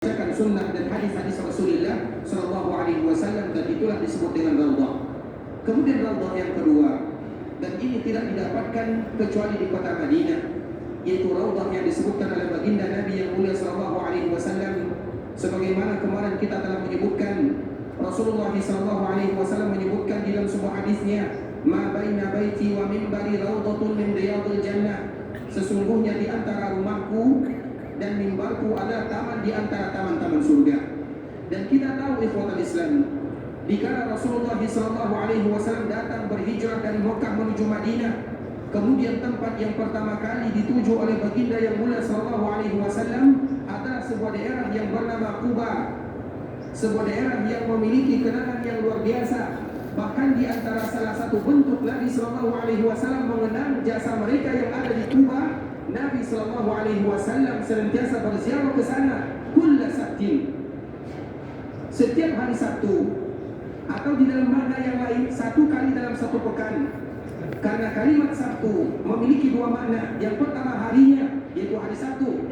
membacakan sunnah dan hadis-hadis Rasulullah Shallallahu Alaihi Wasallam, dan itulah disebut dengan raudhah. Kemudian raudhah yang kedua, dan ini tidak didapatkan kecuali di kota Madinah, yaitu raudhah yang disebutkan oleh baginda Nabi yang mulia Shallallahu Alaihi Wasallam, sebagaimana kemarin kita telah menyebutkan. Rasulullah Shallallahu Alaihi Wasallam menyebutkan di dalam sebuah hadisnya, ma baina baiti wa minbari raudhatun min riyadil jannah. Sesungguhnya di antara rumahku dan mimbarku adalah taman di antara taman-taman surga. Dan kita tahu ikhwatal Islam, dikala Rasulullah Shallallahu Alaihi Wasallam datang berhijrah dari Mekah menuju Madinah, kemudian tempat yang pertama kali dituju oleh baginda yang mulia Shallallahu Alaihi Wasallam adalah sebuah daerah yang bernama Quba, sebuah daerah yang memiliki kenangan yang luar biasa. Bahkan di antara salah satu bentuk Nabi Shallallahu Alaihi Wasallam mengenang jasa mereka yang ada di Quba, Nabi Shallallahu Alaihi Wasallam senantiasa berziarah ke sana kulla sabtin, setiap hari Sabtu, atau di dalam makna yang lain satu kali dalam satu pekan. Karena kalimat Sabtu memiliki dua makna. Yang pertama harinya, yaitu hari Sabtu,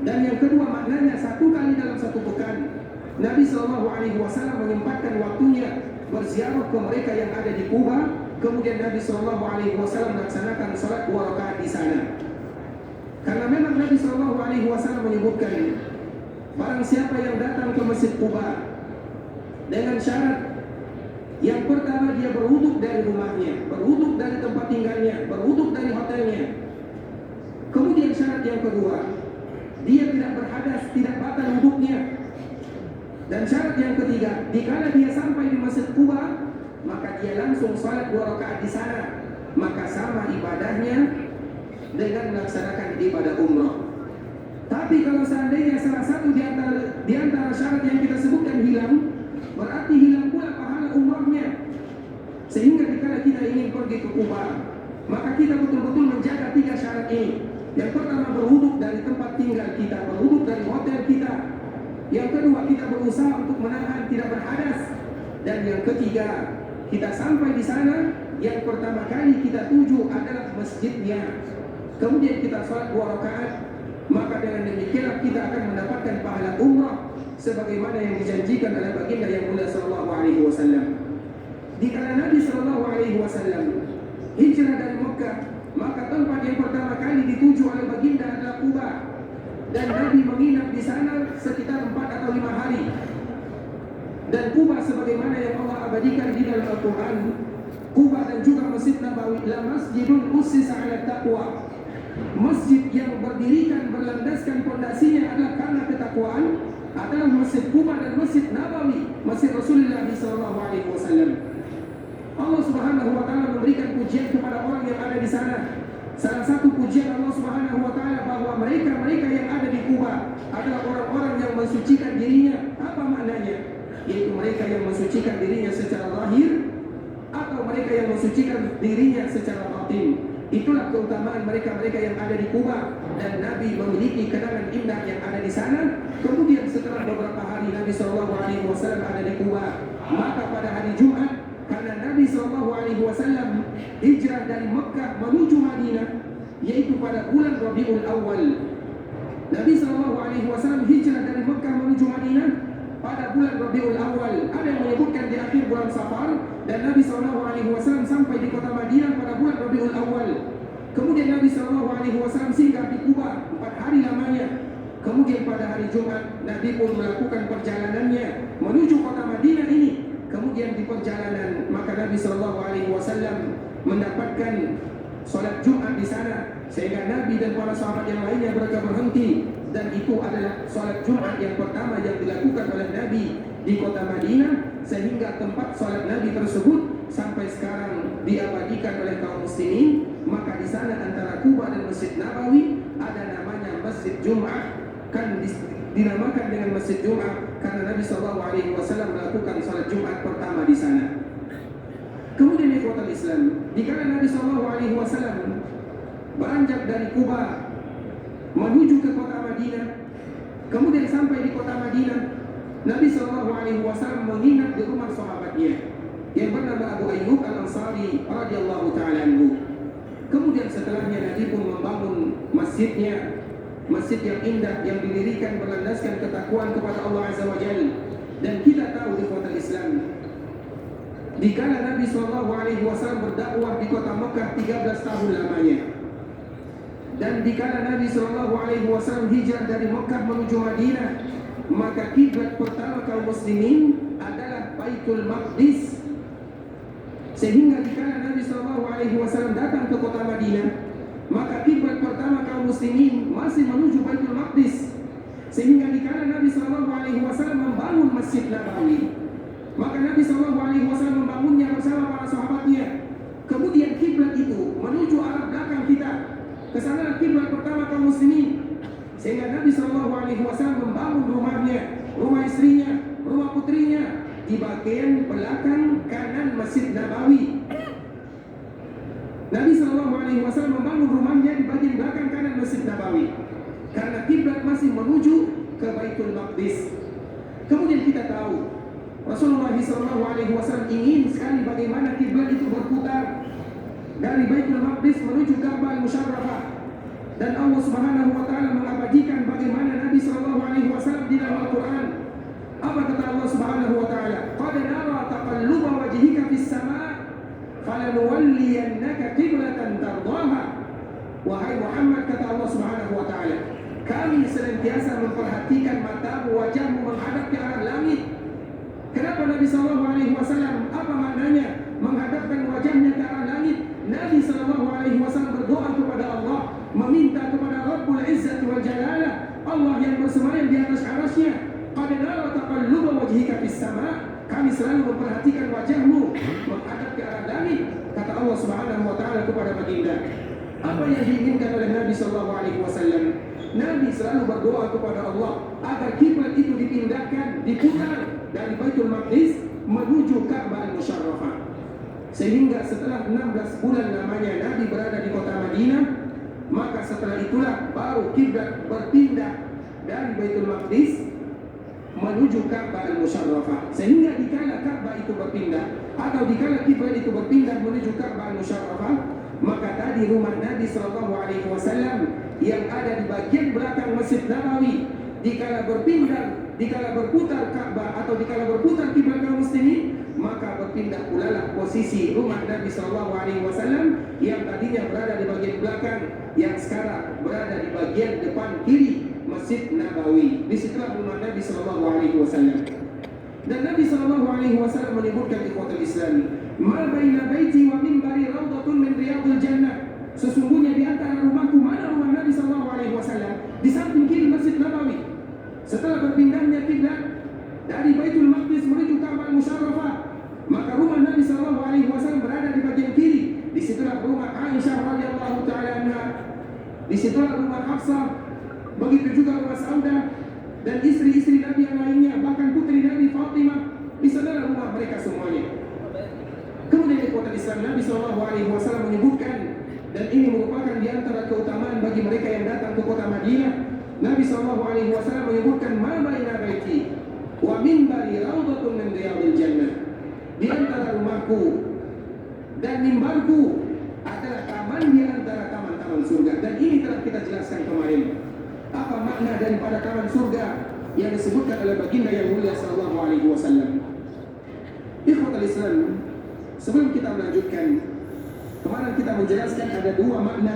dan yang kedua maknanya satu kali dalam satu pekan. Nabi Shallallahu Alaihi Wasallam menyempatkan waktunya berziarah ke mereka yang ada di Quba. Kemudian Nabi Shallallahu Alaihi Wasallam melaksanakan salat 2 rakaat di sana. Karena memang Nabi Shallallahu Alaihi Wasallam menyebutkan, barang siapa yang datang ke Masjid Quba dengan syarat yang pertama, dia berwuduk dari rumahnya, berwuduk dari tempat tinggalnya, berwuduk dari hotelnya. Kemudian syarat yang kedua, dia tidak berhadas, tidak batal wuduknya. Dan syarat yang ketiga, dikala dia sampai di Masjid Quba, maka dia langsung salat 2 rakaat di sana. Maka sama ibadahnya dengan melaksanakan ibadah umrah. Tapi kalau seandainya salah satu di antara syarat yang kita sebutkan hilang, berarti hilang pula pahala umrahnya. Sehingga dikala kita ingin pergi ke Quba, maka kita betul-betul menjaga 3 syarat ini. Yang pertama, berwuduk dari tempat tinggal kita, berwuduk dari hotel kita. Yang kedua, kita berusaha untuk menahan tidak berhadas. Dan yang ketiga, kita sampai di sana, yang pertama kali kita tuju adalah masjidnya. Kemudian kita salat 2 rakaat, maka dengan demikian kita akan mendapatkan pahala umrah sebagaimana yang dijanjikan oleh baginda yang mulia Sallallahu Alaihi Wasallam. Dikala Nabi Sallallahu Alaihi Wasallam hijrah dari Mekah, maka tempat yang pertama kali dituju oleh baginda adalah Quba. Dan Nabi menginap di sana sekitar 4 atau 5 hari. Dan Quba sebagaimana yang Allah abadikan di dalam Al-Quran, Quba dan juga Masjid Nabawi, la masjidun ussisa 'ala taqwa. Masjid yang berdirikan berlandaskan pondasinya adalah karena ketakwaan adalah Masjid Quba dan Masjid Nabawi, Masjid Rasulullah SAW. Allah Subhanahu wa taala memberikan pujian kepada orang yang ada di sana. Salah satu pujian Allah Subhanahu wa taala bahwa mereka yang ada di Quba adalah orang-orang yang mensucikan dirinya. Apa maknanya? Yaitu mereka yang mensucikan dirinya secara zahir atau mereka yang mensucikan dirinya secara batin. Itulah keutamaan mereka yang ada di Quba. Dan Nabi memiliki kenangan indah yang ada di sana. Kemudian setelah beberapa hari Nabi Shallallahu Alaihi Wasallam ada di Quba, maka pada hari Jumat, karena Nabi Shallallahu Alaihi Wasallam hijrah dari Mekah menuju Madinah, yaitu pada bulan Rabiul Awal. Nabi Shallallahu Alaihi Wasallam hijrah dari Mekah menuju Madinah pada bulan Rabiul Awal. Ada yang menyebutkan di akhir bulan Safar, dan Nabi Shallallahu Alaihi Wasallam sampai di kota Madinah pada bulan Rabiul Awal. Kemudian Nabi Shallallahu Alaihi Wasallam singgah di Quba 4 hari lamanya. Kemudian pada hari Jumat, Nabi pun melakukan perjalanannya menuju kota Madinah ini. Kemudian di perjalanan, maka Nabi Shallallahu Alaihi Wasallam mendapatkan sholat Jumat di sana, sehingga Nabi dan para sahabat yang lainnya mereka berhenti. Dan itu adalah sholat Jumat yang pertama yang dilakukan oleh Nabi di kota Madinah, sehingga tempat sholat Nabi tersebut sampai sekarang diabadikan oleh kaum muslimin. Maka di sana antara Quba dan Masjid Nabawi ada namanya Masjid Jumat, kan dinamakan dengan Masjid Jumat karena Nabi Shallallahu Alaihi Wasallam melakukan sholat Jumat pertama di sana. Kemudian ikhwatal Islam, dikala Nabi Shallallahu Alaihi Wasallam beranjak dari Quba menuju ke kota Madinah, kemudian sampai di kota Madinah, Nabi Shallallahu Alaihi Wasallam menginap di rumah sahabatnya yang bernama Abu Ayyub Al-Ansari radhiyallahu taala anhu. Kemudian setelahnya Nabi pun membangun masjidnya, masjid yang indah yang didirikan berlandaskan ketakwaan kepada Allah Azza wa Jalla. Dan kita tahu di kota Islam, dikala Nabi SAW berdakwah di kota Mekah 13 tahun lamanya, dan dikala Nabi SAW hijrah dari Mekah menuju Madinah, maka kiblat pertama kaum muslimin adalah Baitul Maqdis. Sehingga dikala Nabi SAW datang ke kota Madinah, maka kiblat pertama kaum muslimin masih menuju Baitul Maqdis. Sehingga dikala Nabi SAW membangun Masjid Nabawi, maka Nabi SAW membangunnya bersama para sahabatnya. Kemudian kiblat itu menuju arah belakang kita. Kesana kiblat pertama kaum muslimin. Sehingga Nabi SAW membangun rumahnya, rumah istrinya, rumah putrinya di bagian belakang kanan Masjid Nabawi. Nabi SAW membangun rumahnya di bagian belakang kanan Masjid Nabawi, karena kiblat masih menuju ke Baitul Maqdis. Kemudian kita tahu Rasulullah SAW ingin sekali bagaimana kiblat itu berputar dari Baitul Maqdis menuju Ka'bah Al-Musyarrafah. Dan Allah Subhanahu wa taala mengabadikan bagaimana Nabi SAW di dalam Al-Qur'an. Apa kata Allah Subhanahu wa taala? Qad nara taqalluba wajhika fis sama' falanuwalliyannaka qiblatan tardaha. Wahai Muhammad, kata Allah Subhanahu wa taala, kami senantiasa memperhatikan matamu, wajahmu menghadap ke arah langit. Kenapa Nabi SAW? Apa maknanya menghadapkan wajahnya ke arah langit? Nabi SAW berdoa kepada Allah, meminta kepada Rabbul Izzati wal Jalalah, Allah yang bersemayam di atas arasy-Nya. Qad nara taqalluba wajhika fis sama', kami selalu memperhatikan wajahmu menghadap ke arah langit. Kata Allah Subhanahu wa taala kepada baginda. Apa yang diinginkan oleh Nabi SAW? Nabi selalu berdoa kepada Allah agar kiblat itu dipindahkan, diputar dari Baitul Maqdis menuju Ka'bah Al-Musyarrafah. Sehingga setelah 16 bulan lamanya Nabi berada di kota Madinah, maka setelah itulah baru kiblat berpindah dari Baitul Maqdis menuju Ka'bah Al-Musyarrafah. Sehingga dikala Ka'bah itu berpindah atau dikala kiblat itu berpindah menuju Ka'bah Al-Musyarrafah, maka tadi rumah Nabi SAW yang ada di bagian belakang Masjid Nabawi, dikala berpindah, dikala berputar Ka'bah atau dikala berputar kiblat kaum muslimin, maka berpindah pula lah posisi rumah Nabi SAW yang tadinya berada di bagian belakang, yang sekarang berada di bagian depan kiri Masjid Nabawi. Disitulah rumah Nabi SAW. Dan Nabi SAW menyebutkan ikhwatul Islam, ma baina baiti wa minbari rawdatun min riyadil jannah. Sesungguhnya di antara rumahku, mana rumah Nabi SAW? Di samping kiri Masjid Nabawi. Setelah berpindahnya kiblat dari Baitul Maqdis menuju Ka'bah Al-Musyarrafah, maka rumah Nabi SAW berada di bagian kiri. Disitulah rumah Aisyah radhiyallahu taala anha. Disitulah rumah Hafsah. Begitu juga rumah Saudah dan istri-istri Nabi yang lainnya, bahkan putri Nabi Fatimah. Di sana rumah mereka semuanya. Kemudian di kota Islam, Nabi SAW menyebutkan, dan ini merupakan di antara keutamaan bagi mereka yang datang ke kota Madinah. Nabi SAW menyebutkan, ma baina baiti wa minbari rawdatun min riyadil jannah. Di antara rumahku dan mimbarku adalah taman di antara taman-taman surga. Dan ini telah kita jelaskan kemarin. Apa makna daripada taman surga yang disebutkan oleh baginda yang mulia sallallahu alaihi wasallam. Ikhwatul Islam, sebelum kita melanjutkan, kemarin kita menjelaskan ada dua makna.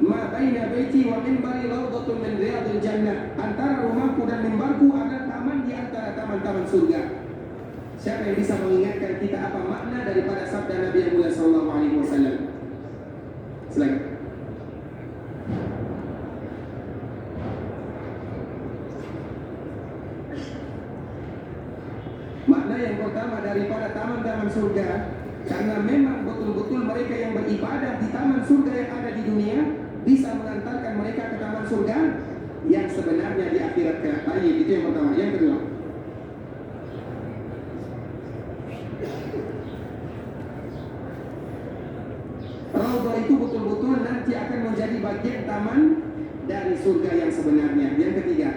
Ma baina baiti wa minbari rawdatun min riyadil jannah. Antara rumahku dan mimbarku adalah taman di antara taman-taman surga. Siapa yang bisa mengingatkan kita apa makna daripada sabda Nabi yang mulia sallallahu alaihi wasallam? Silakan. Makna yang pertama daripada taman-taman surga, karena memang betul-betul mereka yang beribadah di taman surga yang ada di dunia bisa mengantarkan mereka ke taman surga yang sebenarnya di akhirat kelak. Itu yang pertama. Yang kedua, Raudhah itu betul-betul nanti akan menjadi bagian taman dari surga yang sebenarnya. Yang ketiga,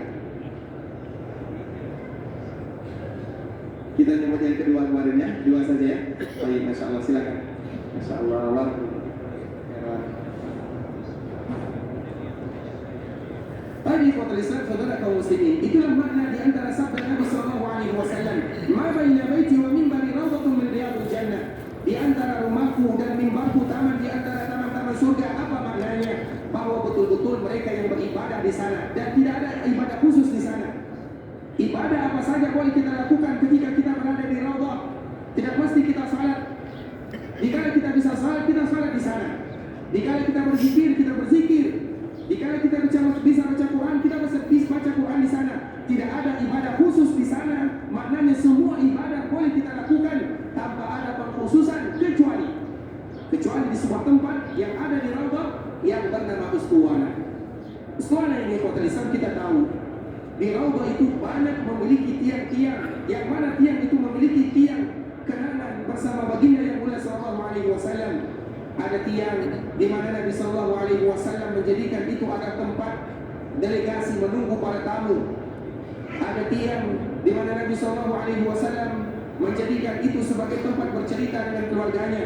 kita nyebut yang kedua kemarin ya, dua saja ya. Baik, Masya Allah, silakan. Masya Allah. ikhwatal Islam, saudara kaum muslimin, itulah makna di antara sabda Nabi sallallahu alaihi wasallam, "Ma baina baiti wa minbari rawdatun min riyadil jannah." Di antara rumahku dan mimbarku taman di antara taman-taman surga. Apa maknanya? Bahwa betul-betul mereka yang beribadah di sana dan tidak ada ibadah khusus di sana. Ibadah apa saja boleh kita lakukan ketika kita berada di raudhah. Tidak mesti kita salat. Dikala kita bisa salat, kita salat di sana. Dikala kita berzikir, kita berzikir. Dikala kita bisa baca Quran, kita bisa baca Quran di sana. Tidak ada ibadah khusus di sana. Maknanya semua ibadah boleh kita lakukan tanpa ada pengkhususan kecuali di sebuah tempat yang ada di raudhah yang bernama Ustuwana. Ustuwana ini ikhwatal Islam, kita tahu di raudhah itu banyak memiliki tiang-tiang, yang mana tiang itu memiliki tiang kenangan bersama baginda yang mulia sallallahu alaihi wasallam. Ada tiang di mana Nabi sallallahu alaihi wasallam menjadikan itu ada tempat delegasi menunggu para tamu. Ada tiang di mana Nabi sallallahu alaihi wasallam menjadikan itu sebagai tempat bercerita dengan keluarganya.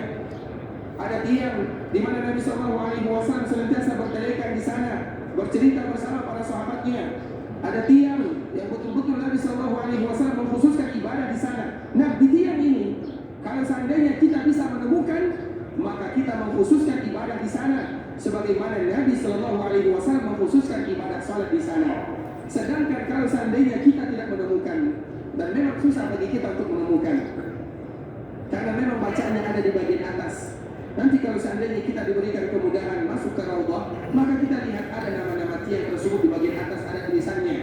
Ada tiang di mana Nabi sallallahu alaihi wasallam senantiasa bertelekan di sana, bercerita bersama para sahabatnya. Ada tiang yang betul-betul Nabi sallallahu alaihi wasallam mengkhususkan ibadah di sana. Nah, di tiang ini kalau seandainya kita bisa menemukan, maka kita mengkhususkan ibadah di sana sebagaimana Nabi sallallahu alaihi wasallam mengkhususkan ibadah salat di sana. Sedangkan kalau seandainya kita tidak menemukan, dan memang susah bagi kita untuk menemukan, karena memang bacaannya ada di bagian atas. Nanti kalau seandainya kita diberikan kemudahan masuk ke raudhah, maka kita lihat ada nama-nama tiang tersebut di bagian atas ada tulisannya.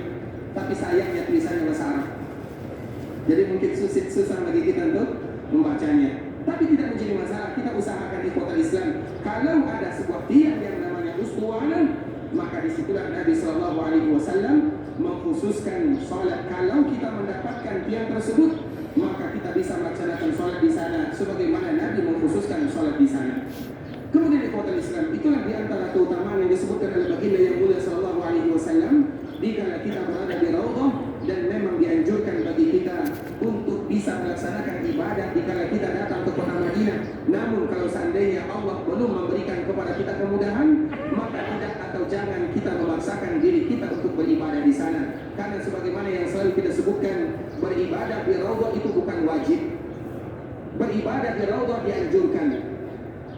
Tapi sayangnya tulisannya bahasa Arab. Jadi mungkin susah bagi kita untuk membacanya. Tapi tidak menjadi masalah, kita usahakan ikhwatal Islam. Kalau ada sebuah tiang yang namanya Ustuwana, maka disitulah Nabi sallallahu alaihi wasallam mengkhususkan salat. Kalau kita mendapatkan tiang tersebut, maka kita bisa melaksanakan salat di sana sebagaimana Nabi mengkhususkan salat di sana. Kemudian ikhwatal Islam, itulah di antara keutamaan yang disebutkan oleh baginda yang mulia sallallahu alaihi wasallam dikala kita berada di raudhah, dan memang dianjurkan bagi kita untuk bisa melaksanakan ibadah dikala kita datang ke kota Madinah. Namun kalau seandainya Allah belum memberikan kepada kita kemudahan, maka tidak atau jangan kita memaksakan diri kita untuk beribadah di sana. Karena sebagaimana yang selalu kita sebutkan, beribadah di raudhah itu bukan wajib. Beribadah di raudhah dianjurkan.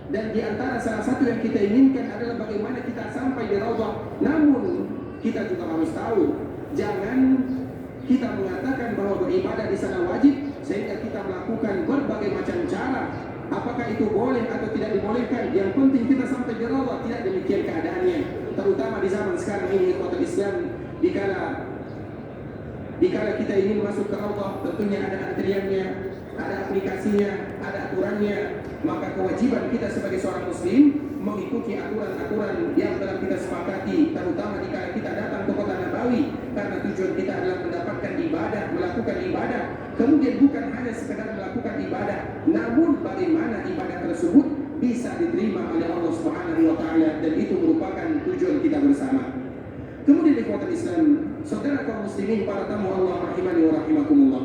Dan di antara salah satu yang kita inginkan adalah bagaimana kita sampai di raudhah. Namun kita juga harus tahu, jangan kita mengatakan bahwa beribadah di sana wajib sehingga kita melakukan berbagai macam cara. Apakah itu boleh atau tidak dibolehkan? Yang penting kita sampai di raudhah. Tidak demikian keadaannya. Terutama di zaman sekarang ini ikhwatul Islam, dikala kita ingin masuk ke raudhah, tentunya ada antriannya, ada aplikasinya, ada aturannya. Maka kewajiban kita sebagai seorang muslim mengikuti aturan-aturan yang telah kita sepakati, terutama jika kita datang ke kota Nabawi, karena tujuan kita adalah mendapatkan ibadah, melakukan ibadah. Kemudian bukan hanya sekedar melakukan ibadah, namun bagaimana ibadah tersebut bisa diterima oleh Allah Subhanahu wa taala, dan itu merupakan tujuan kita bersama. Kemudian ikhwatul Islam, saudara kaum muslimin, para tamu Allah rahimani wa rahimakumullah.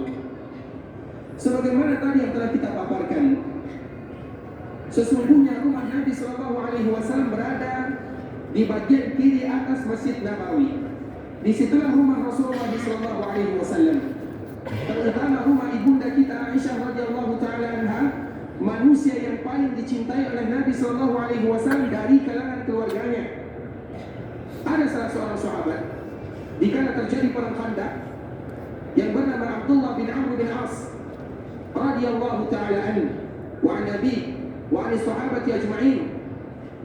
Sebagaimana tadi yang telah kita paparkan, sesungguhnya rumah Nabi sallallahu alaihi wasallam berada di bagian kiri atas Masjid Nabawi. Disitulah rumah Rasulullah sallallahu alaihi wasallam. Terutama rumah ibunda kita Aisyah radhiyallahu taala anha, manusia yang paling dicintai oleh Nabi sallallahu alaihi wasallam dari kalangan keluarganya. Ada salah seorang sahabat dikala terjadi perang Khandaq yang bernama Abdullah bin Amr bin As radhiyallahu taala anhu wa an Nabi wa an sahabati ajma'in.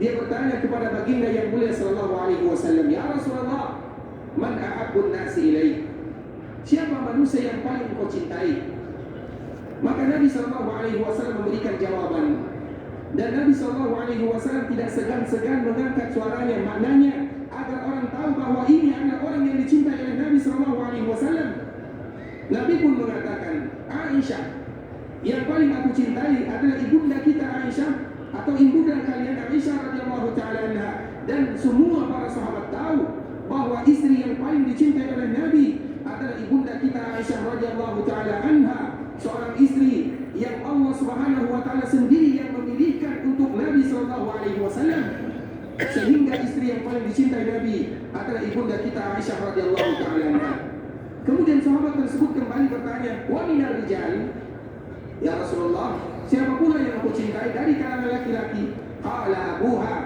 Dia bertanya kepada baginda yang mulia sallallahu alaihi wasallam, "Ya Rasulullah, man ahabbun nasi ilaik?" Siapa manusia yang paling kau cintai? Maka Nabi sallallahu alaihi wasallam memberikan jawaban. Dan Nabi sallallahu alaihi wasallam tidak segan-segan mengangkat suaranya, maknanya agar orang tahu bahwa ini adalah orang yang dicintai oleh Nabi sallallahu alaihi wasallam. Nabi pun mengatakan, "Aisyah, yang paling aku cintai adalah ibunda kita Aisyah, atau ibunda kalian Aisyah radhiyallahu taala anha." Dan semua para sahabat tahu bahwa istri yang paling dicintai oleh Nabi adalah ibunda kita Aisyah radhiyallahu taala anha, seorang istri yang Allah Subhanahu wa taala sendiri yang memilihkan untuk Nabi sallallahu alaihi wasallam. sehingga istri yang paling dicintai Nabi adalah ibunda kita Aisyah radhiyallahu taala anha. Kemudian sahabat tersebut kembali bertanya, "Wa minal rijal?" Ya Rasulullah, siapa pula yang aku cintai dari kalangan laki-laki? Qala abuha.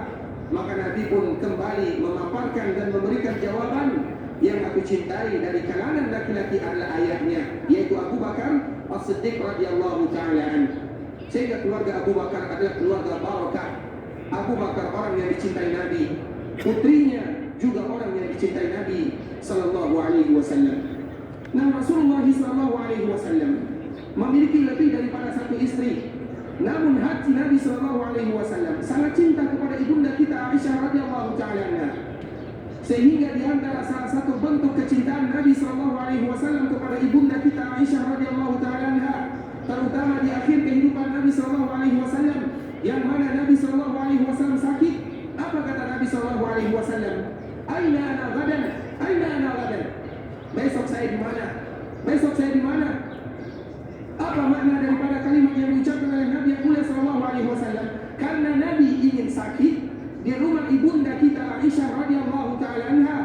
Maka Nabi pun kembali memaparkan dan memberikan jawaban, yang aku cintai dari kalangan laki-laki adalah ayahnya, yaitu Abu Bakar As-Siddiq radhiyallahu taala anhu. Sehingga keluarga Abu Bakar adalah keluarga barakah. Abu Bakar orang yang dicintai Nabi, putrinya juga orang yang dicintai Nabi sallallahu alaihi wasallam. Nah, Rasulullah sallallahu alaihi wasallam memiliki lebih daripada satu istri. Namun hati Nabi sallallahu alaihi wasallam sangat cinta kepada ibunda kita Aisyah radhiyallahu taala anha. Sehingga di antara salah satu bentuk kecintaan Nabi sallallahu alaihi wasallam kepada ibunda kita Aisyah radhiyallahu taala anha, terutama di akhir kehidupan Nabi sallallahu alaihi wasallam, yang mana Nabi sallallahu alaihi wasallam sakit, apa kata Nabi sallallahu alaihi wasallam? Aina ana gadan? Aina ana gadan? Besok saya di mana? Besok saya di mana? Apa makna daripada kalimat yang diucapkan oleh Nabi yang mulia sallallahu alaihi wasallam? Karena Nabi ingin sakit di rumah ibunda kita Aisyah radhiyallahu taala anha.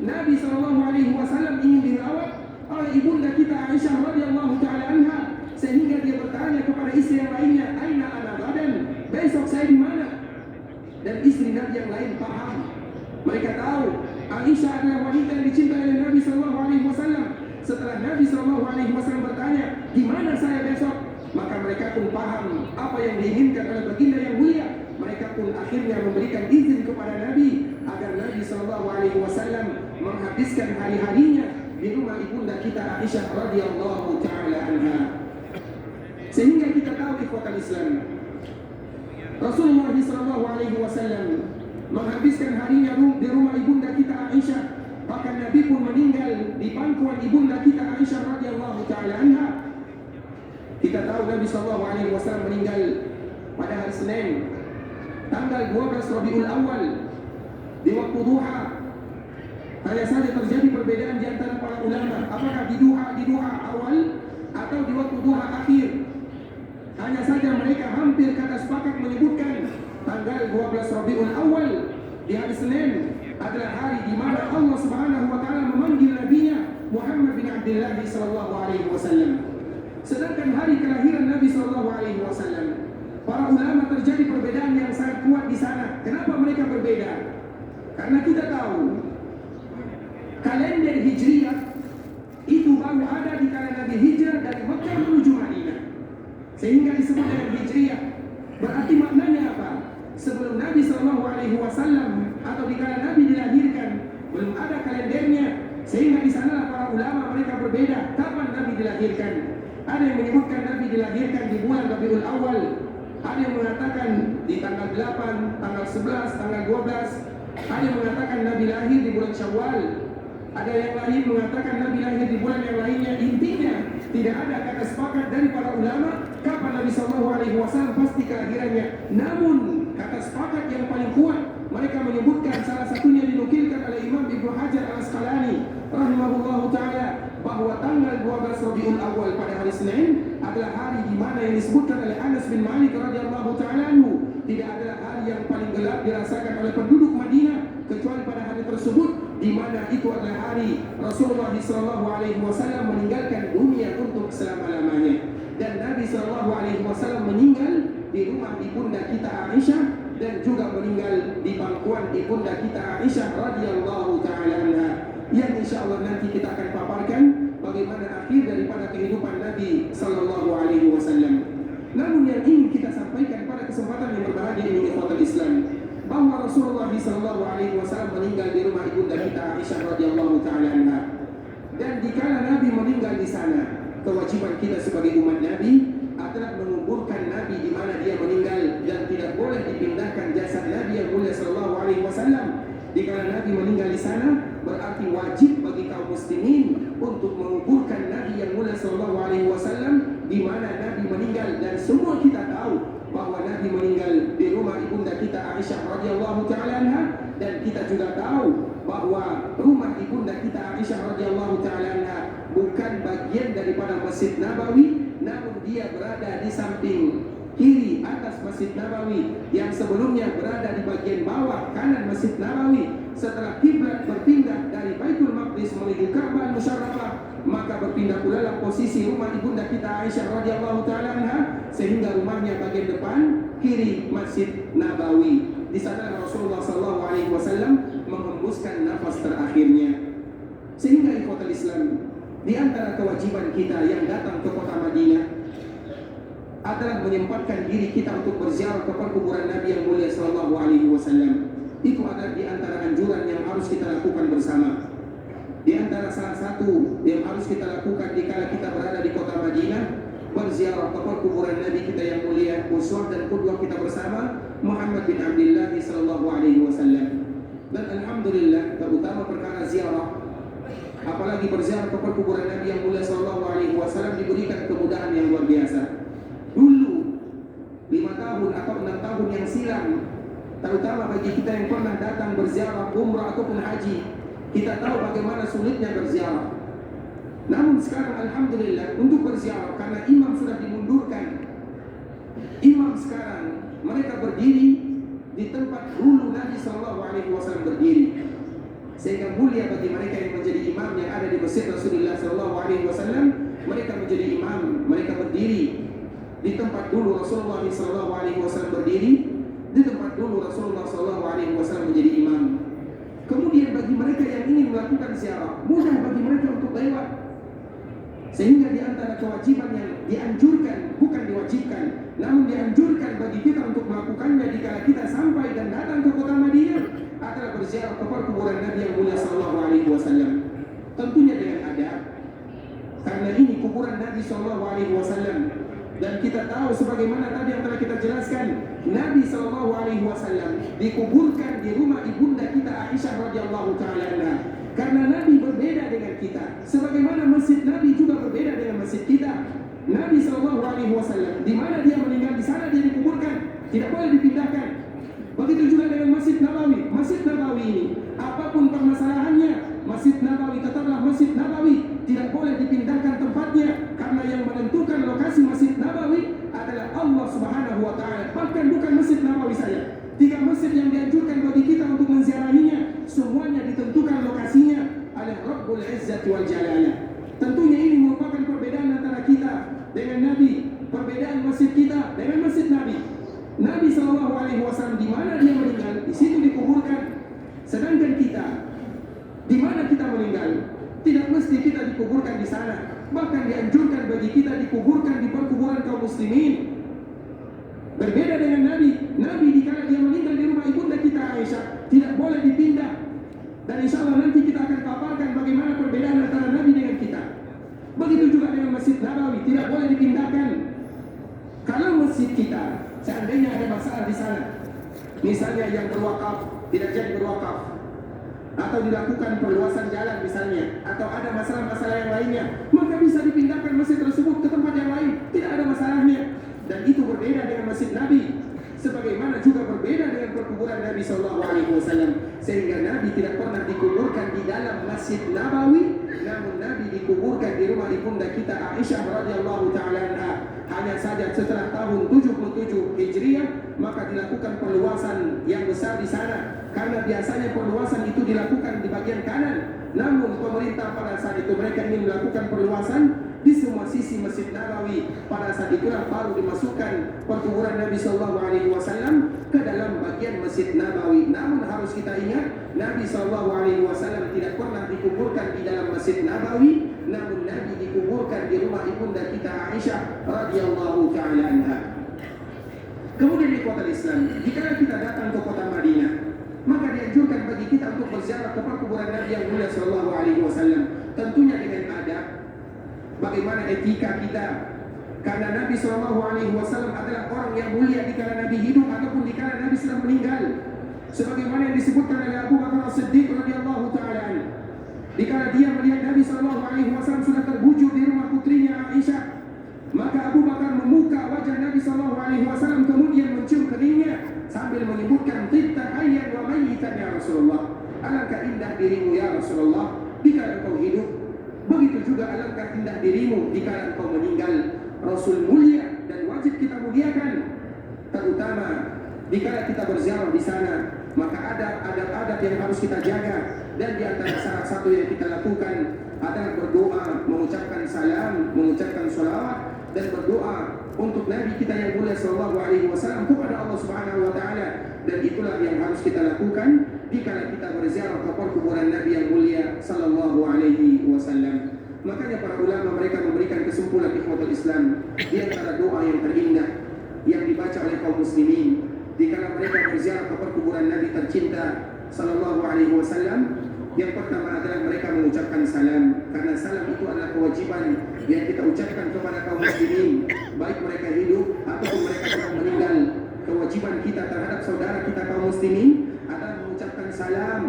Nabi sallallahu alaihi wasallam ingin dirawat oleh ibunda kita Aisyah radhiyallahu taala anha, sehingga dia bertanya kepada istri yang lainnya, "Aina ana gadan?" Besok saya di mana? Dan istri Nabi yang lain paham. Mereka tahu Aisyah adalah wanita yang dicintai oleh Nabi sallallahu alaihi wasallam. Setelah Nabi sallallahu alaihi wasallam bertanya, "Di mana saya besok?" maka mereka pun paham apa yang diinginkan oleh baginda yang mulia. Mereka pun akhirnya memberikan izin kepada Nabi agar Nabi sallallahu alaihi wasallam menghabiskan hari-harinya di rumah ibunda kita Aisyah radhiyallahu taala anha. Sehingga kita tahu ikhwatal Islam, Rasulullah sallallahu alaihi wasallam menghabiskan harinya di rumah ibunda kita Aisyah. Bahkan Nabi pun meninggal di pangkuan ibunda kita Aisyah radhiyallahu taala anha. Kita tahu Nabi sallallahu alaihi wasallam meninggal pada hari Senin, tanggal 12 Rabiul Awal, di waktu duha. Hanya saja terjadi perbedaan di antara para ulama, apakah di duha awal atau di waktu duha akhir. Hanya saja mereka hampir kata sepakat menyebutkan tanggal 12 Rabiul Awal di hari Senin adalah hari di mana Allah Subhanahu wa taala memanggil nabinya Muhammad bin Abdullah sallallahu alaihi wasallam. Sedangkan hari kelahiran Nabi sallallahu alaihi wasallam, para ulama terjadi perbedaan yang sangat kuat di sana. Kenapa mereka berbeda? Karena kita tahu kalender Hijriah itu baru ada di kala Nabi hijrah dari Mekah menuju Madinah, sehingga disebut dengan Hijriah. Berarti maknanya apa? Sebelum Nabi sallallahu alaihi wasallam atau di kala Nabi dilahirkan belum ada kalendernya, sehingga di sana para ulama mereka berbeda kapan Nabi dilahirkan. Ada yang menyebutkan Nabi dilahirkan di bulan Rabiul Awal, ada yang mengatakan di tanggal 8, tanggal 11, tanggal 12, ada yang mengatakan Nabi lahir di bulan Syawal, ada yang lain mengatakan Nabi lahir di bulan yang lainnya. Intinya tidak ada kata sepakat dari para ulama kapan Nabi sallallahu alaihi wasallam pasti kelahirannya. Namun kata sepakat yang paling kuat mereka menyebutkan, salah satunya dinukilkan oleh Imam Ibnu Hajar Al-Asqalani rahimahullahu taala, bahwa tanggal 12 Rabiul Awal pada hari Senin adalah hari di mana yang disebutkan oleh Anas bin Malik radhiyallahu taala anhu, tidak adalah hari yang paling gelap dirasakan oleh penduduk Madinah kecuali pada hari tersebut, di mana itu adalah hari Rasulullah sallallahu alaihi wasallam meninggalkan dunia untuk selama-lamanya. Dan Nabi sallallahu alaihi wasallam meninggal di rumah ibunda kita Aisyah dan juga meninggal di pangkuan ibunda kita Aisyah radhiyallahu taala anha, yang insyaallah nanti kita akan paparkan bagaimana akhir daripada kehidupan Nabi sallallahu alaihi wasallam. Namun yang ingin kita sampaikan pada kesempatan yang berbahagia ini ikhwatul Islam, bahwa Rasulullah sallallahu alaihi wasallam meninggal di rumah ibunda kita Aisyah radhiyallahu taala anha. Dan dikala Nabi meninggal di sana, kewajiban kita sebagai umat Nabi adalah menguburkan Nabi di mana dia meninggal, dan tidak boleh dipindahkan jasad Nabi yang mulia sallallahu alaihi wasallam. Dikala Nabi meninggal di sana, berarti wajib bagi kaum muslimin untuk menguburkan Nabi yang mulia sallallahu alaihi wasallam di mana Nabi meninggal. Dan semua kita tahu bahwa Nabi meninggal di rumah ibunda kita Aisyah radhiyallahu taala anha, dan kita juga tahu bahwa rumah ibunda kita Aisyah radhiyallahu taala anha bukan bagian daripada Masjid Nabawi, namun dia berada di samping kiri atas Masjid Nabawi yang sebelumnya berada di bagian bawah kanan Masjid Nabawi, setelah kiblat berpindah dari Baitul Maqdis menuju Ka'bah Musyarrafah, maka berpindah pula lah posisi rumah ibunda kita Aisyah radhiyallahu taala anha, sehingga rumahnya bagian depan kiri Masjid Nabawi. Di sana Rasulullah sallallahu alaihi wasallam menghembuskan nafas terakhirnya. Sehingga ikhwatul Islam, di antara kewajiban kita yang datang ke kota Madinah adalah menyempatkan diri kita untuk berziarah ke kuburan Nabi yang mulia sallallahu alaihi wasallam. Itu adalah di antara anjuran yang harus kita lakukan bersama. Di antara salah satu yang harus kita lakukan dikala kita berada di kota Madinah, berziarah ke kuburan Nabi kita yang mulia, uswah dan qudwah kita bersama, Muhammad bin Abdullah sallallahu alaihi wasallam. Dan alhamdulillah, terutama perkara ziarah, apalagi berziarah ke kuburan Nabi yang mulia sallallahu alaihi wasallam, diberikan kemudahan yang luar biasa. Dulu 5 tahun atau 6 tahun yang silam, terutama bagi kita yang pernah datang berziarah umrah ataupun haji, kita tahu bagaimana sulitnya berziarah. Namun sekarang alhamdulillah, untuk berziarah karena imam sudah dimundurkan, imam sekarang mereka berdiri di tempat dulu Nabi sallallahu alaihi wasallam berdiri, sehingga mulia bagi mereka yang menjadi imam yang ada di masjid Rasulullah sallallahu alaihi wasallam. Mereka menjadi imam, mereka berdiri di tempat dulu Rasulullah sallallahu alaihi wasallam berdiri, di tempat dulu Rasulullah sallallahu alaihi wasallam menjadi imam. Kemudian bagi mereka yang ingin melakukan ziarah, mudah bagi mereka untuk lewat. Sehingga di antara kewajiban yang dianjurkan, bukan diwajibkan, namun dianjurkan bagi kita untuk melakukannya jika kita sampai dan datang ke kota Madinah, adalah berziarah ke kuburan Nabi yang mulia sallallahu alaihi wasallam. Tentunya dengan adab, karena ini kuburan Nabi sallallahu alaihi wasallam. Dan kita tahu sebagaimana tadi yang telah kita jelaskan, Nabi sallallahu alaihi wasallam dikuburkan di rumah ibunda kita Aisyah radhiyallahu taala anha. Karena Nabi berbeda dengan kita, sebagaimana masjid Nabi juga berbeda dengan masjid kita. Nabi sallallahu alaihi wasallam di mana dia meninggal, di sana dia dikuburkan, tidak boleh dipindahkan. Begitu juga dengan Masjid Nabawi. Masjid Nabawi ini, apapun permasalahannya, Masjid Nabawi tetaplah Masjid Nabawi, tidak boleh dipindahkan tempatnya, karena yang menentukan lokasi Masjid Nabawi adalah Allah Subhanahu wa taala. Bahkan bukan Masjid Nabawi saja, 3 masjid yang dianjurkan bagi kita untuk menziarahinya, semuanya ditentukan lokasinya oleh Rabbul Izzati wal Jalalah. Tentunya ini merupakan perbedaan antara kita dengan Nabi, perbedaan masjid kita dengan masjid Nabi. Nabi sallallahu alaihi wasallam di mana dia meninggal, di situ dikuburkan. Sedangkan kita, di mana kita meninggal, tidak mesti kita dikuburkan di sana. Bahkan dianjurkan bagi kita dikuburkan di perkuburan kaum muslimin. Berbeda dengan Nabi. Nabi dikala dia meninggal di rumah ibunda kita Aisyah, tidak boleh dipindah. Dan insya Allah nanti kita akan paparkan bagaimana perbedaan antara Nabi dengan kita. Begitu juga dengan Masjid Nabawi, tidak boleh dipindahkan. Kalau masjid kita seandainya ada masalah di sana, misalnya yang berwakaf tidak jadi berwakaf, atau dilakukan perluasan jalan misalnya, atau ada masalah-masalah yang lainnya, maka bisa dipindahkan masjid tersebut ke tempat yang lain, tidak ada masalahnya. Dan itu berbeda dengan masjid Nabi, sebagaimana juga berbeda dengan perkuburan Nabi sallallahu alaihi wasallam. Sehingga Nabi tidak pernah dikuburkan di dalam Masjid Nabawi, namun Nabi dikuburkan di rumah ibunda kita Aisyah radhiyallahu taala anha. Hanya saja setelah tahun 77 Hijriah, maka dilakukan perluasan yang besar di sana, karena biasanya perluasan itu dilakukan di bagian kanan. Namun pemerintah pada saat itu mereka ingin melakukan perluasan di semua sisi Masjid Nabawi. Pada saat itulah baru dimasukkan perkuburan Nabi sallallahu alaihi wasallam ke dalam bagian Masjid Nabawi. Namun harus kita ingat, Nabi sallallahu alaihi wasallam tidak pernah dikuburkan di dalam Masjid Nabawi, namun Nabi dikuburkan di rumah ibunda kita Aisyah radhiyallahu taala anha. Kemudian di kota Islam, jika kita datang ke kota Madinah, maka dianjurkan bagi kita untuk berziarah ke kuburan Nabi yang mulia sallallahu alaihi wasallam. Tentunya dengan adab, bagaimana etika kita, karena Nabi sallallahu alaihi wasallam adalah orang yang mulia di kala Nabi hidup ataupun di kala Nabi sedang meninggal. Sebagaimana yang disebutkan oleh Abu Bakar As-Siddiq radhiyallahu taala anhu, di kala dia melihat Nabi sallallahu alaihi wasallam sudah terbujur di rumah putrinya Aisyah, maka Abu Bakar membuka wajah Nabi sallallahu alaihi wasallam, kemudian mencium keningnya sambil menyebutkan, "Tibta hayyan wa mayyitan ya Rasulullah." Alangkah indah dirimu ya Rasulullah dikala engkau hidup, begitu juga alangkah indah dirimu dikala engkau meninggal. Rasul mulia dan wajib kita muliakan. Terutama dikala kita berziarah di sana, maka ada adab-adab yang harus kita jaga. Dan di antara salah satu yang kita lakukan adalah berdoa, mengucapkan salam, mengucapkan sholawat, dan berdoa untuk Nabi kita yang mulia sallallahu alaihi wasallam kepada Allah Subhanahu wa taala. Dan itulah yang harus kita lakukan dikala kita berziarah ke kuburan Nabi yang mulia sallallahu alaihi wasallam. Makanya para ulama mereka memberikan kesimpulan ikhwatul Islam di antara doa yang terindah yang dibaca oleh kaum muslimin dikala mereka berziarah ke kuburan Nabi tercinta sallallahu alaihi wasallam. Yang pertama adalah mereka mengucapkan salam, karena salam itu adalah kewajiban yang kita ucapkan kepada kaum muslimin, baik mereka hidup ataupun mereka sudah meninggal. Kewajiban kita terhadap saudara kita kaum muslimin adalah mengucapkan salam,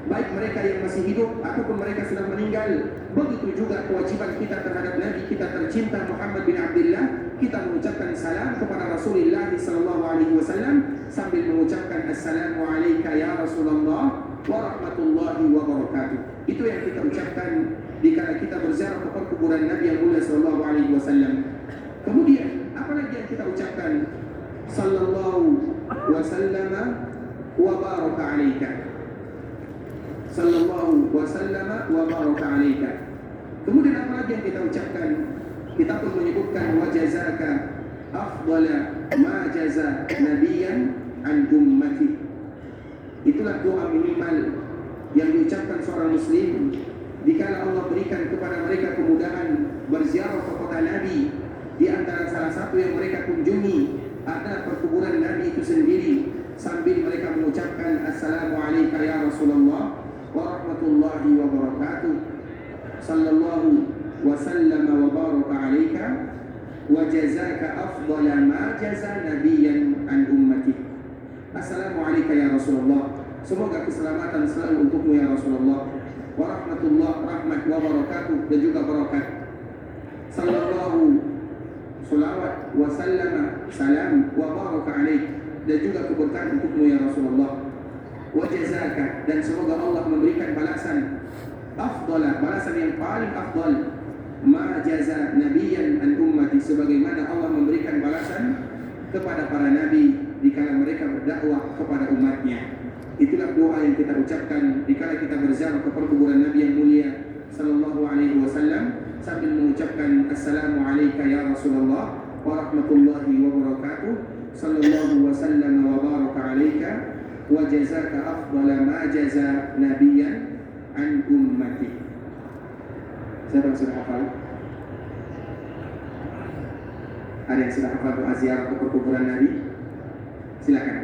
baik mereka yang masih hidup ataupun mereka sudah meninggal. Begitu juga kewajiban kita terhadap Nabi kita tercinta Muhammad bin Abdullah, kita mengucapkan salam kepada Rasulullah sallallahu alaihi wasallam sambil mengucapkan assalamu alayka ya Rasulullah wa rahmatullahi wa barakatuh. Itu yang kita ucapkan dikala kita berziarah ke kuburan Nabi yang mulia sallallahu alaihi wasallam. Kemudian apa lagi yang kita ucapkan? Sallallahu wasallama wa baraka alaika. Sallallahu wasallama wa baraka alaika. Kemudian apa lagi yang kita ucapkan? Kita pun menyebutkan wa jazaka afdala ma jaza nabiyan an ummati. Itulah doa minimal yang diucapkan seorang muslim dikala Allah berikan kepada mereka kemudahan berziarah ke kota Nabi. Di antara salah satu yang mereka kunjungi ada perkuburan Nabi itu sendiri, sambil mereka mengucapkan assalamu alayka ya Rasulullah wa rahmatullahi wa barakatuh, sallallahu wa sallama wa baraka alayka wa jazaka afdala ma jaza nabiyan an ummati. Assalamu alayka ya Rasulullah, semoga keselamatan selalu untukmu ya Rasulullah, wa rahmatullah, rahmat wa barakatuh, dan juga barakat. Sallallahu, salawat, wa sallama, salam, wa baraka alaik, dan juga keberkahan untukmu ya Rasulullah. Wa jazaka, dan semoga Allah memberikan balasan afdala, balasan yang paling afdal, ma jaza nabiyan an ummati, sebagaimana Allah memberikan balasan kepada para nabi dikala mereka berdakwah kepada umatnya. Itulah doa yang kita ucapkan dikala kita berziarah ke kuburan Nabi yang mulia sallallahu alaihi wasallam sambil mengucapkan assalamu alayka ya Rasulullah wa rahmatullahi wa barakatuh, sallallahu wa sallam wa baraka alayka wa jazaka afdala ma jaza nabiyan an ummati. Siapa yang sudah hafal? Ada yang sudah hafal doa ziarah ke kuburan Nabi? Silakan.